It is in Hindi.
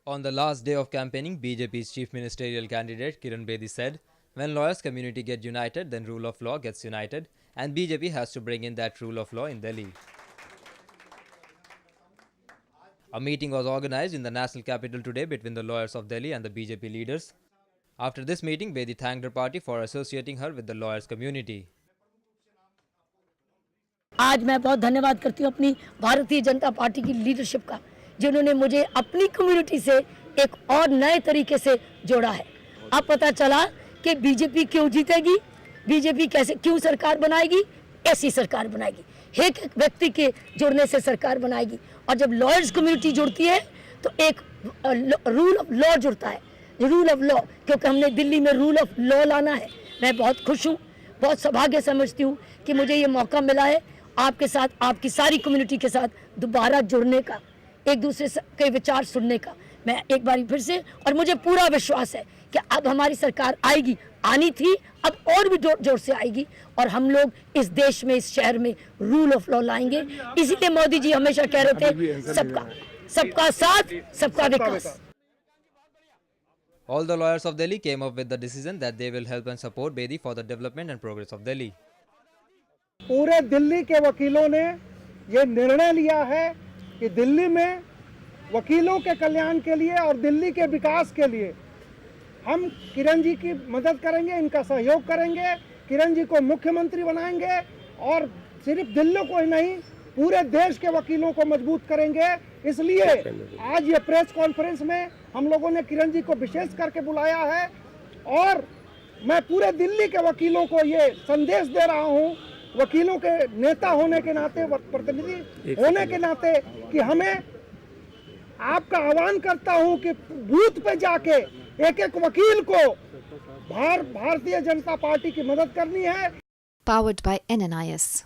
On the last day of campaigning, BJP's chief ministerial candidate Kiran Bedi said, when lawyers community get united, then rule of law gets united, and BJP has to bring in that rule of law in Delhi. A meeting was organized in the national capital today between the lawyers of Delhi and the BJP leaders. After this meeting, Bedi thanked her party for associating her with the lawyers community. आज मैं बहुत धन्यवाद करती हूँ अपनी भारतीय जनता पार्टी की लीडरशिप का, जिन्होंने मुझे अपनी कम्युनिटी से एक और नए तरीके से जोड़ा है। अब पता चला कि बीजेपी क्यों जीतेगी, बीजेपी कैसे क्यों सरकार बनाएगी, ऐसी सरकार बनाएगी, एक एक व्यक्ति के जुड़ने से सरकार बनाएगी। और जब लॉयर्स कम्युनिटी जुड़ती है तो एक रूल ऑफ लॉ जुड़ता है, रूल ऑफ लॉ, क्योंकि हमने दिल्ली में रूल ऑफ लॉ लाना है। मैं बहुत खुश हूँ, बहुत सौभाग्य समझती हूँ कि मुझे ये मौका मिला है आपके साथ, आपकी सारी कम्युनिटी के साथ दोबारा जुड़ने का, एक दूसरे के विचार सुनने का। मैं एक बार फिर से, और मुझे पूरा विश्वास है कि अब हमारी सरकार आएगी, आनी थी, अब और भी जोर से आएगी, और हम लोग इस देश में, इस शहर में रूल ऑफ लॉ लाएंगे। इसीलिए मोदी जी हमेशा कह रहे थे सबका साथ, सबका विकास। All the lawyers of Delhi came up with the decision that they will help and support Bedi for the development and progress of Delhi. पूरे दिल्ली के वकीलों ने ये निर्णय लिया है कि दिल्ली में वकीलों के कल्याण के लिए और दिल्ली के विकास के लिए हम किरण जी की मदद करेंगे, इनका सहयोग करेंगे, किरण जी को मुख्यमंत्री बनाएंगे और सिर्फ दिल्ली को ही नहीं, पूरे देश के वकीलों को मजबूत करेंगे। इसलिए आज ये प्रेस कॉन्फ्रेंस में हम लोगों ने किरण जी को विशेष करके बुलाया है, और मैं पूरे दिल्ली के वकीलों को ये संदेश दे रहा हूँ, वकीलों के नेता होने के नाते, प्रतिनिधि होने के नाते, कि हमें आपका आह्वान करता हूं कि बूथ पे जाके एक एक वकील को भारतीय जनता पार्टी की मदद करनी है। Powered by NNIS.